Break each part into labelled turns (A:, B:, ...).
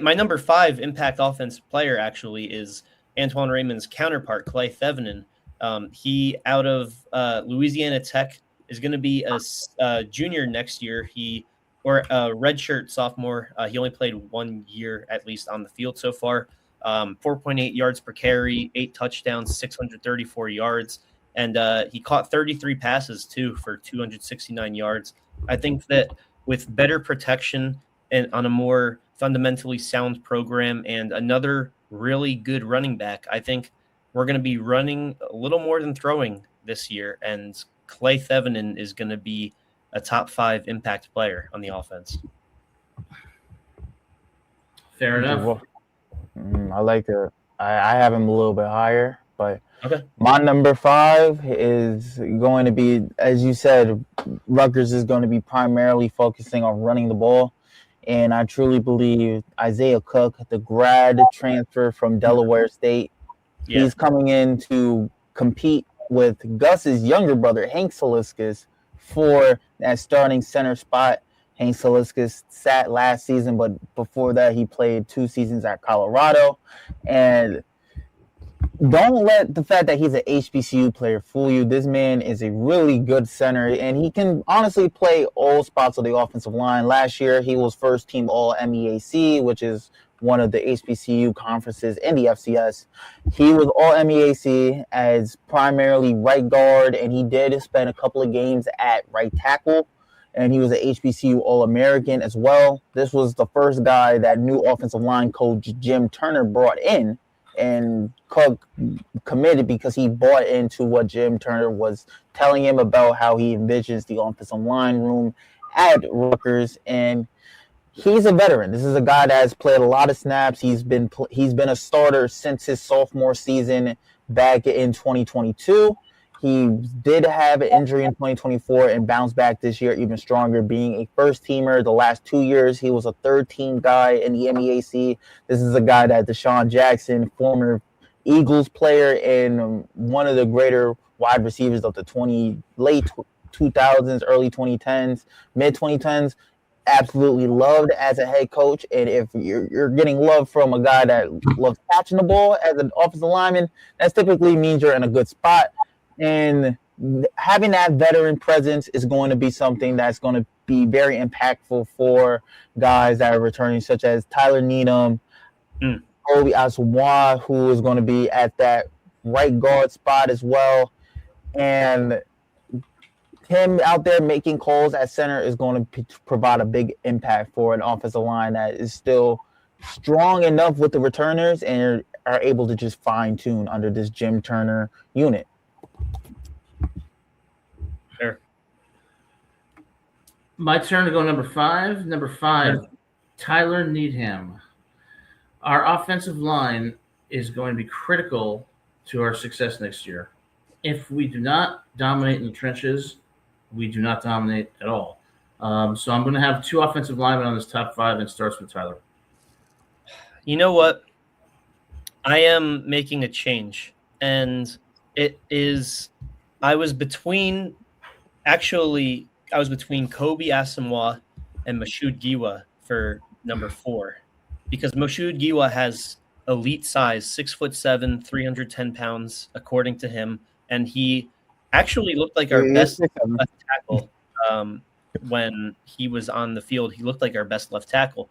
A: My number 5 impact offense player actually is Antoine Raymond's counterpart, Clay Thevenin. He out of Louisiana Tech is going to be a junior next year. Or a redshirt sophomore. He only played 1 year at least on the field so far. 4.8 yards per carry, 8 touchdowns, 634 yards, and he caught 33 passes too for 269 yards. I think that with better protection and on a more fundamentally sound program and another really good running back, I think we're going to be running a little more than throwing this year, and Clay Thevenin is going to be a top 5 impact player on the offense.
B: Fair enough.
C: I like it. I have him a little bit higher, but
A: okay.
C: My number 5 is going to be, as you said, Rutgers is going to be primarily focusing on running the ball. And I truly believe Isaiah Cook, the grad transfer from Delaware State, he's coming in to compete with Gus's younger brother, Hank Saliskas, for that starting center spot. Hank Saliskas sat last season, but before that, he played 2 seasons at Colorado. And don't let the fact that he's an HBCU player fool you. This man is a really good center, and he can honestly play all spots of the offensive line. Last year, he was first team All-MEAC, which is one of the HBCU conferences in the FCS. He was All-MEAC as primarily right guard, and he did spend a couple of games at right tackle, and he was an HBCU All-American as well. This was the first guy that new offensive line coach Jim Turner brought in, and Cook committed because he bought into what Jim Turner was telling him about how he envisions the offensive line room at Rutgers, and he's a veteran. This is a guy that has played a lot of snaps. He's been a starter since his sophomore season back in 2022. He did have an injury in 2024 and bounced back this year even stronger, being a first-teamer. The last 2 years, he was a third-team guy in the MEAC. This is a guy that Deshaun Jackson, former Eagles player and one of the greater wide receivers of the late 2000s, early 2010s, mid-2010s, absolutely loved as a head coach. And if you're getting love from a guy that loves catching the ball as an offensive lineman, that typically means you're in a good spot. And having that veteran presence is going to be something that's going to be very impactful for guys that are returning, such as Tyler Needham, Kobe Asamoah, who is going to be at that right guard spot as well. And him out there making calls at center is going to provide a big impact for an offensive line that is still strong enough with the returners and are able to just fine-tune under this Jim Turner unit.
A: Sure.
B: My turn to go number 5. Number 5, Tyler Needham. Our offensive line is going to be critical to our success next year. If we do not dominate in the trenches, we do not dominate at all. So I'm going to have 2 offensive linemen on this top 5, and it starts with Tyler.
A: You know what? I am making a change, and it is I was between Kobe Asamoah and Mashoud Giwa for number 4, because Mashoud Giwa has elite size, 6'7", 310 pounds, according to him, and he actually looked like our best left tackle when he was on the field. He looked like our best left tackle.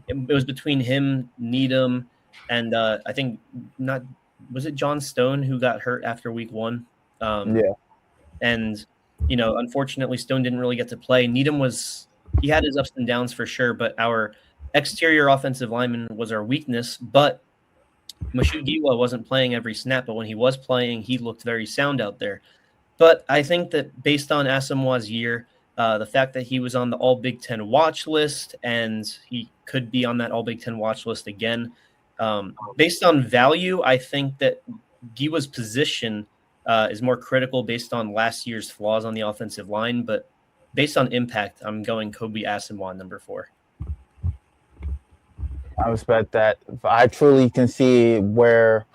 A: It was between him, Needham, and I think was it John Stone who got hurt after week 1? And unfortunately, Stone didn't really get to play. Needham he had his ups and downs for sure, but our exterior offensive lineman was our weakness. But Mashoud Giwa wasn't playing every snap, but when he was playing, he looked very sound out there. But I think that based on Asamoah's year, the fact that he was on the All Big Ten watch list, and he could be on that All Big Ten watch list again, based on value, I think that Giwa's position is more critical based on last year's flaws on the offensive line. But based on impact, I'm going Kobe Asamoah, number 4.
C: I respect that. I truly can see where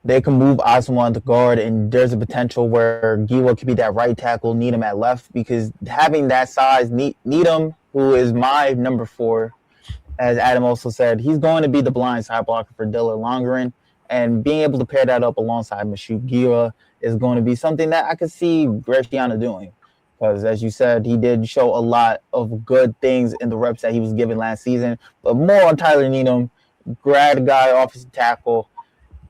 C: they can move Asamoah to guard, and there's a potential where Giwa could be that right tackle, Needham at left, because having that size, Needham, who is my number 4, as Adam also said, he's going to be the blind side blocker for Dylan Longren. And being able to pair that up alongside Mashugira is going to be something that I could see Bresciano doing. Because as you said, he did show a lot of good things in the reps that he was given last season. But more on Tyler Needham, grad guy, offensive tackle,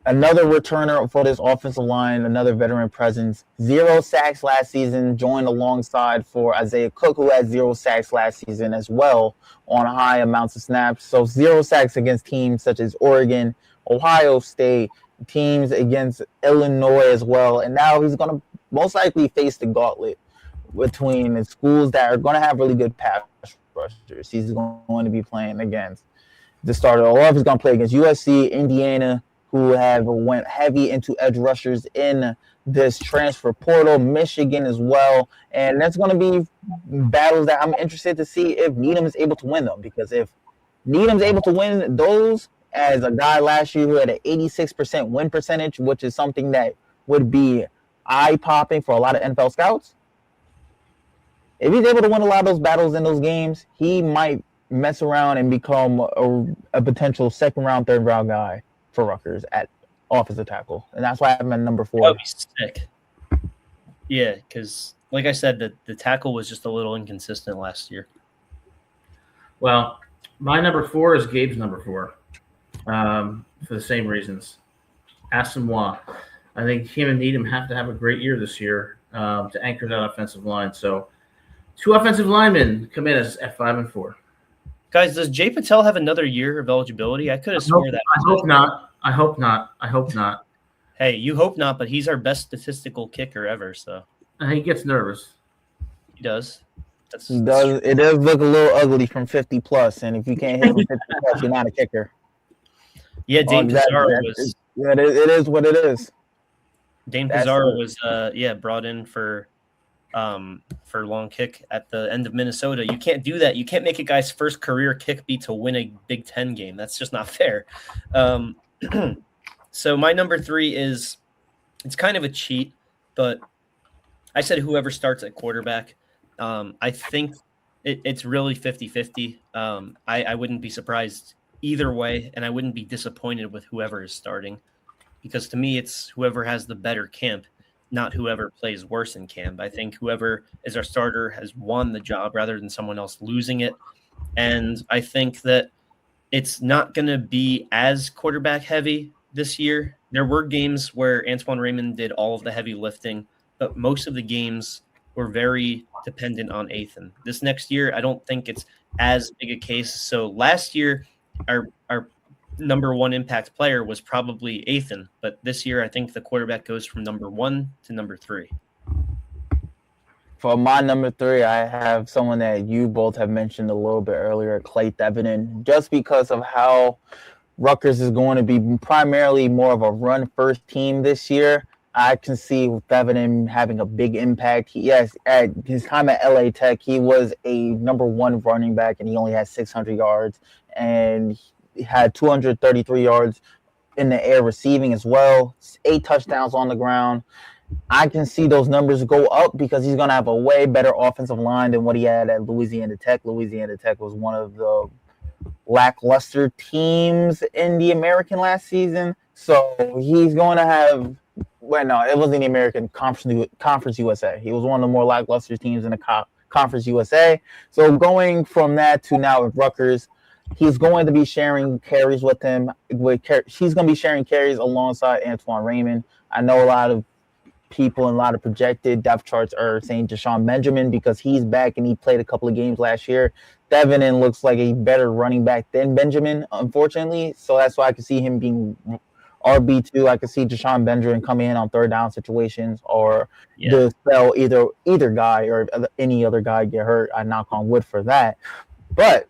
C: another returner for this offensive line, another veteran presence. 0 sacks last season, joined alongside for Isaiah Cook, who had 0 sacks last season as well on high amounts of snaps. So 0 sacks against teams such as Oregon, Ohio State, teams against Illinois as well. And now he's going to most likely face the gauntlet between the schools that are going to have really good pass rushers. He's going to be playing against the starter. Or if he's going to play against USC, Indiana, who have went heavy into edge rushers in this transfer portal, Michigan as well. And that's going to be battles that I'm interested to see if Needham is able to win them. Because if Needham's able to win those, as a guy last year who had an 86% win percentage, which is something that would be eye-popping for a lot of NFL scouts, if he's able to win a lot of those battles in those games, he might mess around and become a potential second-round, third-round guy for Rutgers at offensive tackle. And that's why I have him at number 4.
A: That would be sick. Yeah, because like I said, the tackle was just a little inconsistent last year.
B: Well, my number 4 is Gabe's number 4 for the same reasons. Asamoah. I think him and Needham have to have a great year this year to anchor that offensive line. So 2 offensive linemen come in at 5 and 4.
A: Guys, does Jay Patel have another year of eligibility? I could have swore that.
B: I hope not. I hope not. I hope not.
A: Hey, you hope not, but he's our best statistical kicker ever, so.
B: He gets nervous.
A: He does.
C: He does. It does look a little ugly from 50 plus, and if you can't hit from 50 plus, you're not a kicker.
A: Yeah, Dane Pizarro was.
C: Yeah, it is what it is.
A: Dane Pizarro was, brought in for long kick at the end of Minnesota. You can't do that. You can't make a guy's first career kick be to win a Big Ten game. That's just not fair. So my number 3 is, it's kind of a cheat, but I said whoever starts at quarterback. I think it's really 50-50. I wouldn't be surprised either way, and I wouldn't be disappointed with whoever is starting, because to me it's whoever has the better camp, not whoever plays worse in camp. I think whoever is our starter has won the job rather than someone else losing it. And I think that it's not going to be as quarterback heavy this year. There were games where Antoine Raymond did all of the heavy lifting, but most of the games were very dependent on Ethan. This next year, I don't think it's as big a case. So last year, our number 1 impact player was probably Ethan, but this year I think the quarterback goes from number 1 to number 3.
C: For my number 3, I have someone that you both have mentioned a little bit earlier, Clay Thevenin, just because of how Rutgers is going to be primarily more of a run-first team this year. I can see Thevenin having a big impact. Yes, at his time at LA Tech, he was a number 1 running back, and he only had 600 yards, and he had 233 yards in the air receiving as well, 8 touchdowns on the ground. I can see those numbers go up because he's going to have a way better offensive line than what he had at Louisiana Tech. Louisiana Tech was one of the lackluster teams in the American last season. So he's going to have – well, no, it wasn't the American Conference USA. He was one of the more lackluster teams in the Conference USA. So going from that to now with Rutgers, he's going to be sharing carries with him. He's going to be sharing carries alongside Antoine Raymond. I know a lot of people and a lot of projected depth charts are saying Deshaun Benjamin because he's back and he played a couple of games last year. Thevenin looks like a better running back than Benjamin, unfortunately. So that's why I can see him being RB2. I could see Deshaun Benjamin coming in on third down situations or to spell either guy or any other guy get hurt. I knock on wood for that. But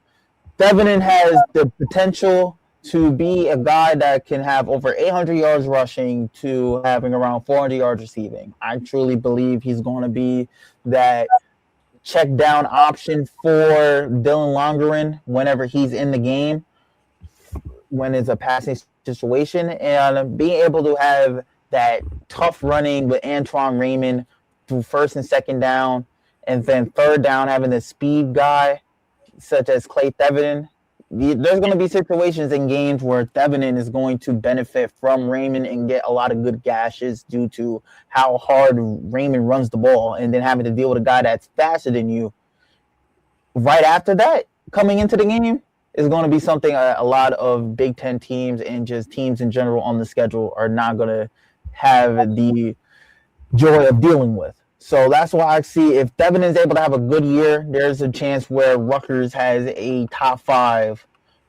C: Thevenin has the potential to be a guy that can have over 800 yards rushing to having around 400 yards receiving. I truly believe he's going to be that check down option for Dylan Longren whenever he's in the game, when it's a passing situation, and being able to have that tough running with Antoine Raymond through first and second down, and then third down having the speed guy such as Clay Thevenin there's going to be situations in games where Thevenin is going to benefit from Raymond and get a lot of good gashes due to how hard Raymond runs the ball, and then having to deal with a guy that's faster than you. Right after that, coming into the game, is going to be something a lot of Big Ten teams and just teams in general on the schedule are not going to have the joy of dealing with. So that's why I see if Devin is able to have a good year, there's a chance where Rutgers has a top 5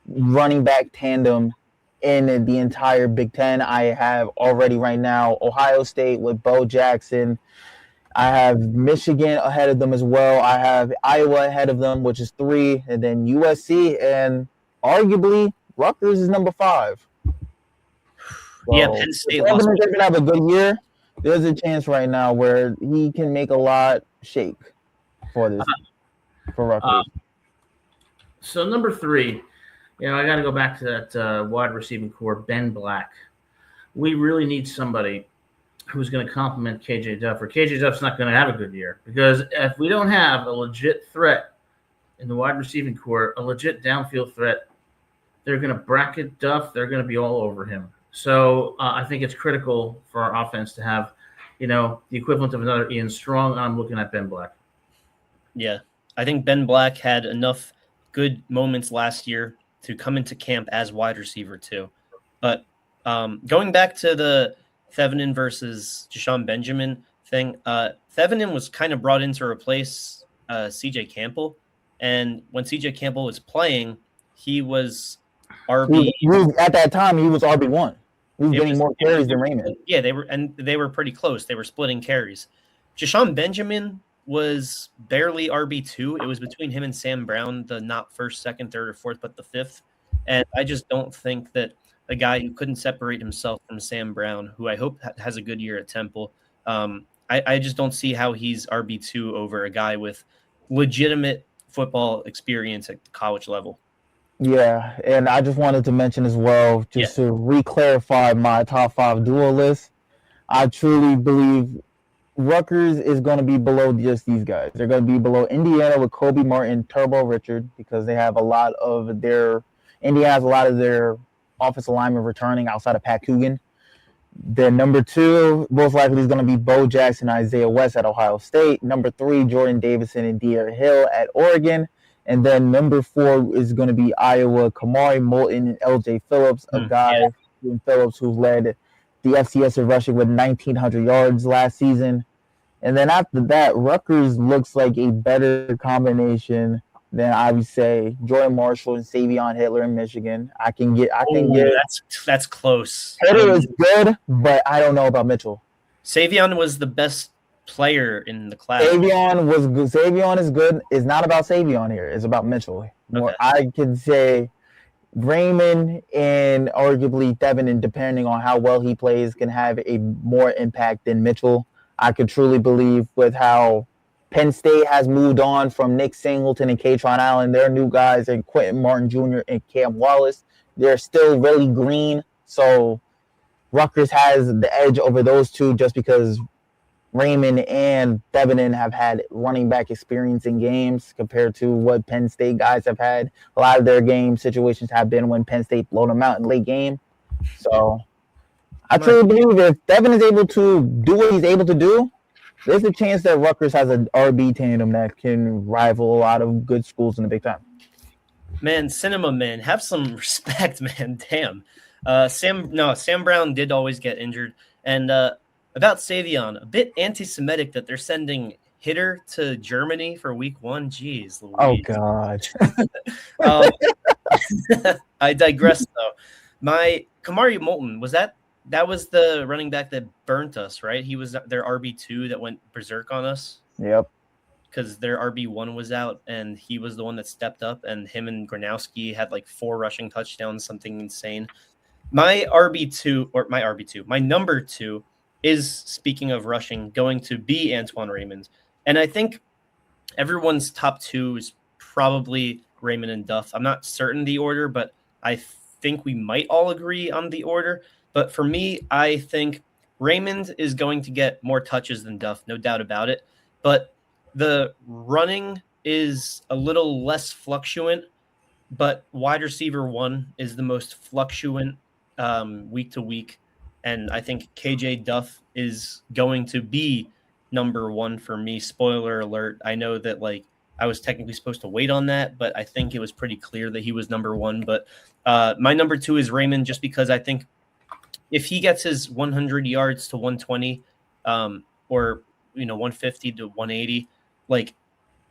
C: running back tandem in the entire Big Ten. I have already right now Ohio State with Bo Jackson. I have Michigan ahead of them as well. I have Iowa ahead of them, which is 3, and then USC, and arguably Rutgers is number 5. So
A: yeah, Penn State
C: if Devin is able to have a good year, there's a chance right now where he can make a lot shake for this for Rutgers.
B: So number 3, I got to go back to that wide receiving core, Ben Black. We really need somebody who's going to complement KJ Duff, or KJ Duff's not going to have a good year, because if we don't have a legit threat in the wide receiving core, a legit downfield threat, they're going to bracket Duff. They're going to be all over him. So I think it's critical for our offense to have, the equivalent of another Ian Strong. I'm looking at Ben Black.
A: Yeah, I think Ben Black had enough good moments last year to come into camp as wide receiver too. But going back to the Thevenin versus Jashawn Benjamin thing, Thevenin was kind of brought in to replace C.J. Campbell. And when C.J. Campbell was playing, he was RB.
C: At that time, he was RB1. He was getting more carries than Raymond.
A: Yeah, they were pretty close. They were splitting carries. Jashawn Benjamin was barely RB2. It was between him and Sam Brown, the not first, second, third, or fourth, but the 5th. And I just don't think that a guy who couldn't separate himself from Sam Brown, who I hope has a good year at Temple, I just don't see how he's RB2 over a guy with legitimate football experience at the college level.
C: Yeah, and I just wanted to mention as well, just to re-clarify my top 5 duo list, I truly believe Rutgers is going to be below just these guys. They're going to be below Indiana with Kobe Martin, Turbo Richard, because they have Indiana has a lot of their offensive linemen returning outside of Pat Coogan. Then number 2, most likely is going to be Bo Jackson, Isaiah West at Ohio State. Number 3, Jordan Davison and De'Aaron Hill at Oregon. And then number 4 is going to be Iowa, Kamari Moulton and L.J. Phillips, a guy, Phillips, who led the FCS in rushing with 1,900 yards last season. And then after that, Rutgers looks like a better combination than I would say Jordan Marshall and Savion Hitler in Michigan.
A: That's close.
C: Hitler is good, but I don't know about Mitchell.
A: Savion was the best player in the class.
C: Savion was good. Savion is good. It's not about Savion here. It's about Mitchell. More, I could say Raymond and arguably Devin, and depending on how well he plays, can have a more impact than Mitchell. I could truly believe with how Penn State has moved on from Nick Singleton and Katron Allen. Their new guys and Quentin Martin Jr. and Cam Wallace. They're still really green. So Rutgers has the edge over those two just because Raymond and Devin have had running back experience in games compared to what Penn State guys have had. A lot of their game situations have been when Penn State blown them out in late game. So I truly believe if Devin is able to do what he's able to do, there's a chance that Rutgers has an RB tandem that can rival a lot of good schools in the Big Ten.
A: Man, Cinema Man, have some respect, man. Damn. Sam Brown did always get injured. And about Savion, a bit anti-Semitic that they're sending Hitter to Germany for week 1. Jeez Louise.
C: Oh, God.
A: I digress, though. My Kamari Moulton, that was the running back that burnt us, right? He was their RB2 that went berserk on us.
C: Yep.
A: Because their RB1 was out, and he was the one that stepped up, and him and Gronowski had like 4 rushing touchdowns, something insane. My number 2 is, speaking of rushing, going to be Antoine Raymond. And I think everyone's top 2 is probably Raymond and Duff. I'm not certain the order, but I think we might all agree on the order. But for me, I think Raymond is going to get more touches than Duff, no doubt about it. But the running is a little less fluctuant but wide receiver 1 is the most fluctuant week to week, and I think KJ Duff is going to be number 1 for me. Spoiler alert, I know that, like, I was technically supposed to wait on that, but I think it was pretty clear that he was number 1. But my number 2 is Raymond, just because I think if he gets his 100 yards to 120, or 150 to 180, like,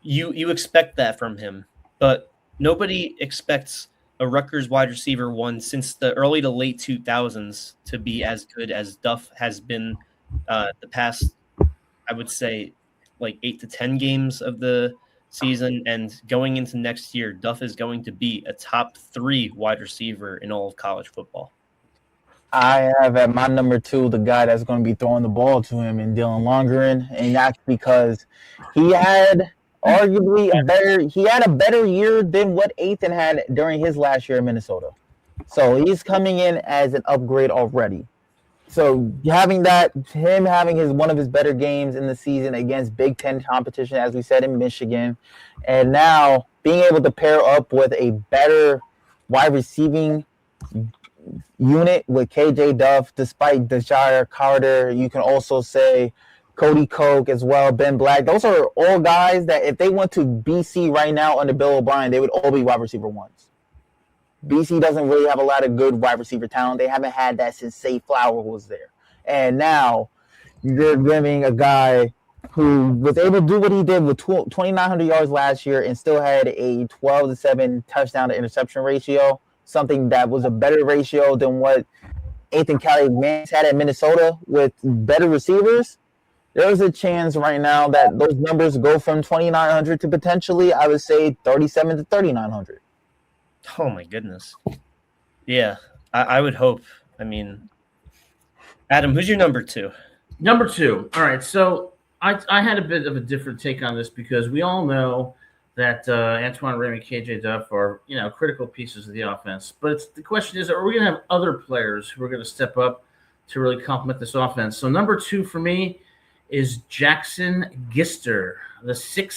A: you expect that from him, but nobody expects a Rutgers wide receiver 1 since the early to late 2000s to be as good as Duff has been the past, I would say, like 8 to 10 games of the season. And going into next year, Duff is going to be a top 3 wide receiver in all of college football.
C: I have at my number 2 the guy that's going to be throwing the ball to him, and Dylan Longerin, and that's because he had arguably a better year than what Ethan had during his last year in Minnesota. So he's coming in as an upgrade already. So having one of his better games in the season against Big Ten competition, as we said, in Michigan, and now being able to pair up with a better wide receiving unit with KJ Duff, despite Deshaun Carter, you can also say Cody Koch as well, Ben Black. Those are all guys that if they went to BC right now under Bill O'Brien, they would all be wide receiver 1s. BC doesn't really have a lot of good wide receiver talent. They haven't had that since Say Flower was there. And now you're giving a guy who was able to do what he did with 2,900 yards last year and still had a 12-7 touchdown to interception ratio, something that was a better ratio than what Ethan Kelly-Mans had at Minnesota with better receivers. There's a chance right now that those numbers go from 2,900 to potentially, I would say, 37 to 3,900.
A: Oh, my goodness. Yeah, I would hope. I mean, Adam, who's your number 2?
B: Number 2. All right, so I had a bit of a different take on this because we all know that Antoine Raymond, KJ Duff are, critical pieces of the offense. But the question is, are we going to have other players who are going to step up to really complement this offense? So number 2 for me is Jackson Gister, the 6'6",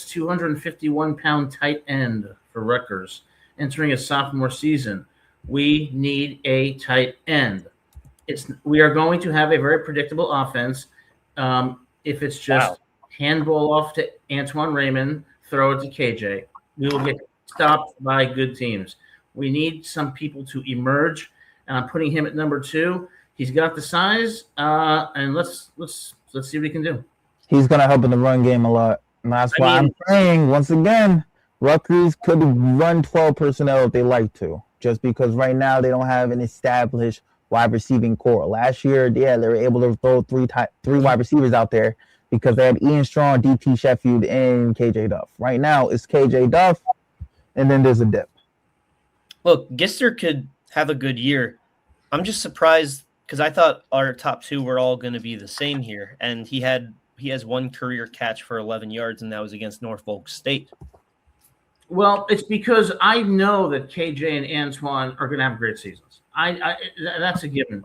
B: 251-pound tight end for Rutgers, entering his sophomore season. We need a tight end. We are going to have a very predictable offense. If it's just handball off to Antoine Raymond, throw it to KJ, we will get stopped by good teams. We need some people to emerge, and I'm putting him at number 2. He's got the size, and let's see what he can do.
C: He's going to help in the run game a lot. And that's why I'm saying, once again, Rutgers could run 12 personnel if they like to, just because right now they don't have an established wide receiving core. Last year, they were able to throw three wide receivers out there because they had Ian Strong, DT Sheffield, and KJ Duff. Right now, it's KJ Duff, and then there's a dip.
A: Look, Gister could have a good year. I'm just surprised because I thought our top 2 were all going to be the same here, and he has one career catch for 11 yards, and that was against Norfolk State.
B: Well, it's because I know that KJ and Antoine are going to have great seasons. That's a given.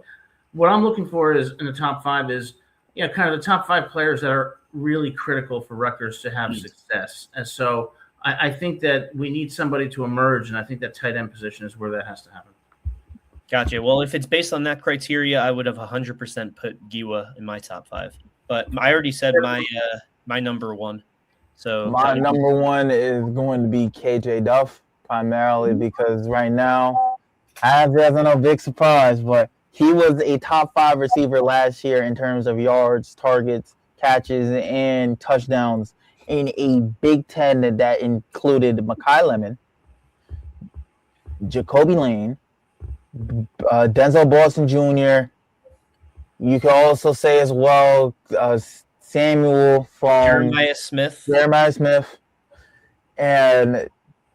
B: What I'm looking for is in the top 5 is kind of the top 5 players that are really critical for Rutgers to have success. And so I think that we need somebody to emerge, and I think that tight end position is where that has to happen.
A: Gotcha. Well, if it's based on that criteria, I would have 100% put Giwa in my top 5. But I already said my number 1. So
C: my number 1 is going to be KJ Duff, primarily because right now, there's no big surprise, but he was a top 5 receiver last year in terms of yards, targets, catches, and touchdowns in a Big Ten that included Mekhi Lemon, Jacoby Lane, Denzel Boston Jr. You can also say as well Samuel from
A: Jeremiah Smith,
C: and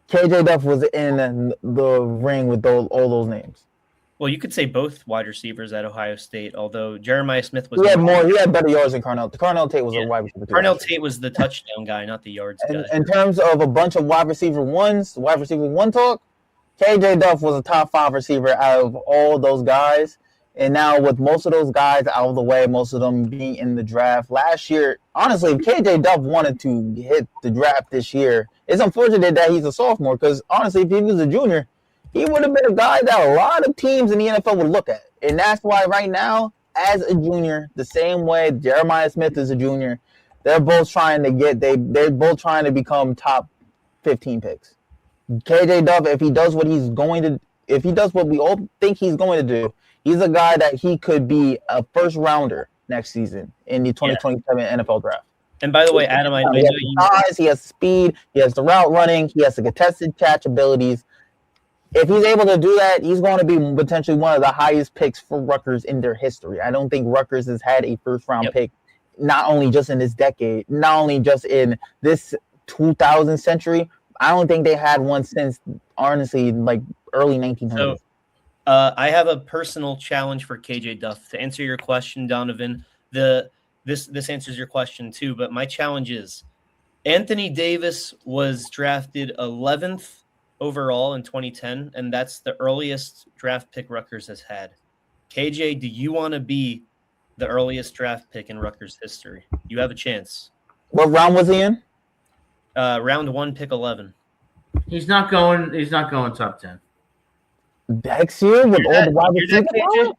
C: KJ Duff was in the ring with all those names.
A: Well, you could say both wide receivers at Ohio State, although Jeremiah Smith was.
C: He had better yards than Carnell. Carnell Tate was a wide receiver.
A: Carnell Tate was the touchdown guy, not the yards guy.
C: In terms of a bunch of wide receiver 1 talk, KJ Duff was a top 5 receiver out of all those guys. And now with most of those guys out of the way, most of them being in the draft last year, honestly, if KJ Duff wanted to hit the draft this year, It's unfortunate that he's a sophomore because honestly, if he was a junior, he would have been a guy that a lot of teams in the NFL would look at. And that's why right now, as a junior, the same way Jeremiah Smith is a junior, they're both trying to become top 15 picks. KJ Duff, if he does what we all think he's going to do, he's a guy that he could be a first rounder next season in the 2027 NFL draft.
A: And by the way, Adam, I know
C: you. He has speed, he has the route running, he has the contested catch abilities. If he's able to do that, he's going to be potentially one of the highest picks for Rutgers in their history. I don't think Rutgers has had a first-round pick, not only just in this decade, not only just in this 2000 century. I don't think they had one since, honestly, like early 1900s.
A: So, I have a personal challenge for KJ Duff. To answer your question, Donovan, this answers your question too, but my challenge is Anthony Davis was drafted 11th overall in 2010, and that's the earliest draft pick Rutgers has had. KJ, do you want to be the earliest draft pick in Rutgers history? You have a chance.
C: What round was he in?
A: Round 1, pick 11.
B: He's not going top 10.
C: Next year with all the wide receivers?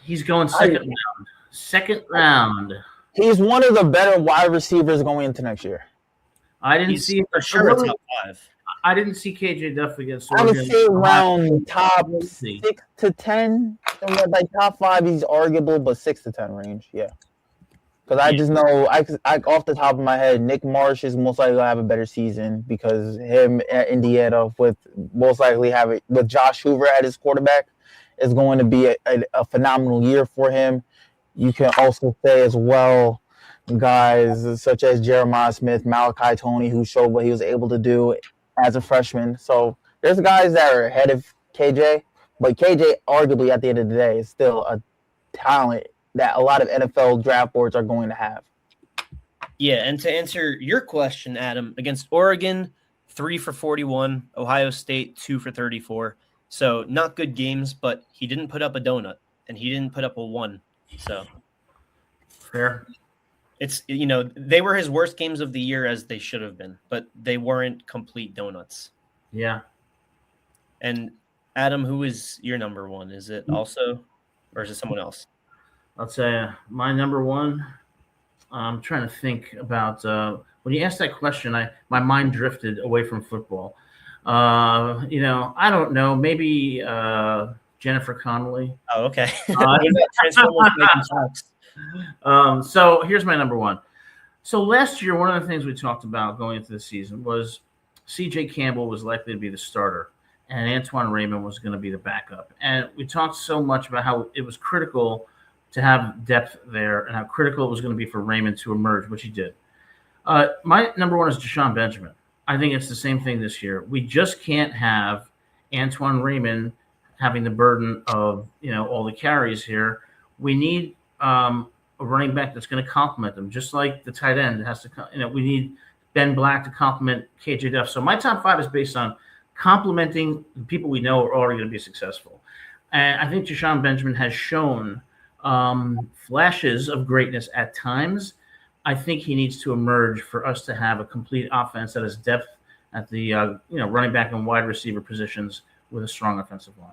B: He's going second round. Second round.
C: He's one of the better wide receivers going into next year.
B: I didn't see
A: for sure top 5.
B: I didn't see KJ Duff against
C: Oregon. I would say around top 6 to 10. Like top 5, he's arguable, but 6 to 10 range. Yeah. Because I just know, I off the top of my head, Nick Marsh is most likely going to have a better season because him at Indiana with most likely have it with Josh Hoover at his quarterback is going to be a phenomenal year for him. You can also say as well, guys such as Jeremiah Smith, Malachi Toney, who showed what he was able to do as a freshman. So there's guys that are ahead of KJ, but KJ arguably at the end of the day is still a talent that a lot of NFL draft boards are going to have.
A: Yeah, and to answer your question, Adam, against Oregon, 3 for 41, Ohio State, 2 for 34. So not good games, but he didn't put up a donut, and he didn't put up a 1. So
B: fair.
A: It's, they were his worst games of the year as they should have been, but they weren't complete donuts.
B: Yeah.
A: And Adam, who is your number 1? Is it also, or is it someone else?
B: I'll tell you, my number 1, I'm trying to think about when you asked that question, my mind drifted away from football. I don't know, maybe Jennifer Connelly.
A: Oh, okay.
B: So here's my number 1. So last year, one of the things we talked about going into the season was C.J. Campbell was likely to be the starter, and Antoine Raymond was going to be the backup. And we talked so much about how it was critical to have depth there and how critical it was going to be for Raymond to emerge, which he did. My number 1 is Deshaun Benjamin. I think it's the same thing this year. We just can't have Antoine Raymond having the burden of, all the carries here. We need a running back that's going to complement them, just like the tight end has to, we need Ben Black to complement KJ Duff. So my top 5 is based on complementing the people we know are already going to be successful. And I think Deshaun Benjamin has shown flashes of greatness at times. I think he needs to emerge for us to have a complete offense that has depth at the running back and wide receiver positions with a strong offensive line.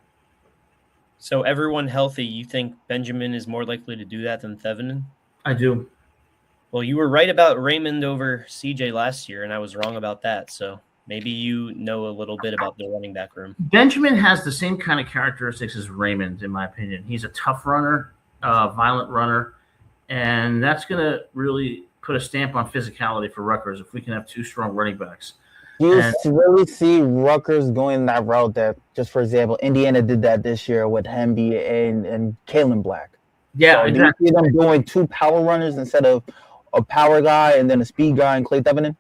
A: So everyone healthy, you think Benjamin is more likely to do that than Thevenin?
B: I do.
A: Well, you were right about Raymond over CJ last year, and I was wrong about that. So maybe you know a little bit about the running back room.
B: Benjamin has the same kind of characteristics as Raymond, in my opinion. He's a tough runner, violent runner, and that's going to really put a stamp on physicality for Rutgers if we can have 2 strong running backs.
C: You really see Rutgers going that route that, just for example, Indiana did that this year with Hemby and Kalen Black.
B: Yeah,
C: so exactly. You see them doing 2 power runners instead of a power guy and then a speed guy and Clay Thevenin?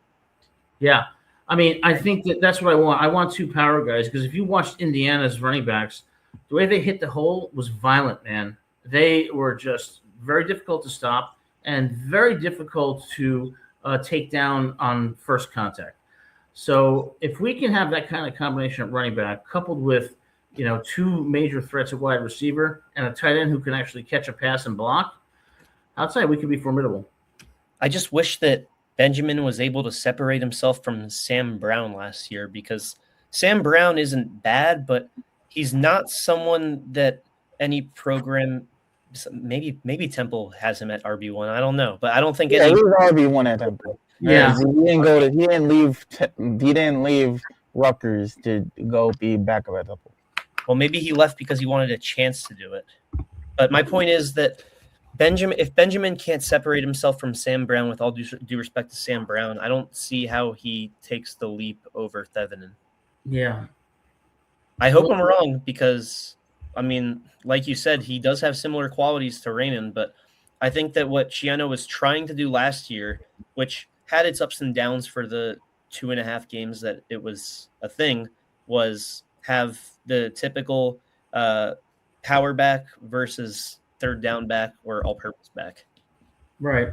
B: Yeah. I mean, I think that's what I want. I want 2 power guys because if you watched Indiana's running backs, the way they hit the hole was violent, man. They were just very difficult to stop and very difficult to take down on first contact. So if we can have that kind of combination of running back coupled with, 2 major threats at wide receiver and a tight end who can actually catch a pass and block, outside we could be formidable.
A: I just wish that Benjamin was able to separate himself from Sam Brown last year, because Sam Brown isn't bad, but he's not someone that any program, maybe Temple has him at RB1. I don't know, but I don't think
C: Yeah,
A: any.
C: he was RB1 at Temple.
B: Yeah.
C: He didn't go to. He didn't leave Rutgers to go be backup at Temple.
A: Well, maybe he left because he wanted a chance to do it. But my point is that if Benjamin can't separate himself from Sam Brown, with all due respect to Sam Brown, I don't see how he takes the leap over Thevenin.
B: Yeah.
A: I hope I'm wrong, because, I mean, like you said, he does have similar qualities to Raymond, but I think that what Schiano was trying to do last year, which had its ups and downs for the 2.5 games that it was a thing, was have the typical power back versus third down back or all-purpose back.
B: Right.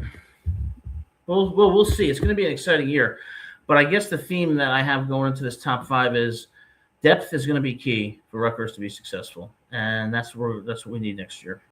B: Well, we'll see. It's going to be an exciting year. But I guess the theme that I have going into this top 5 is depth is going to be key for Rutgers to be successful, and that's what we need next year.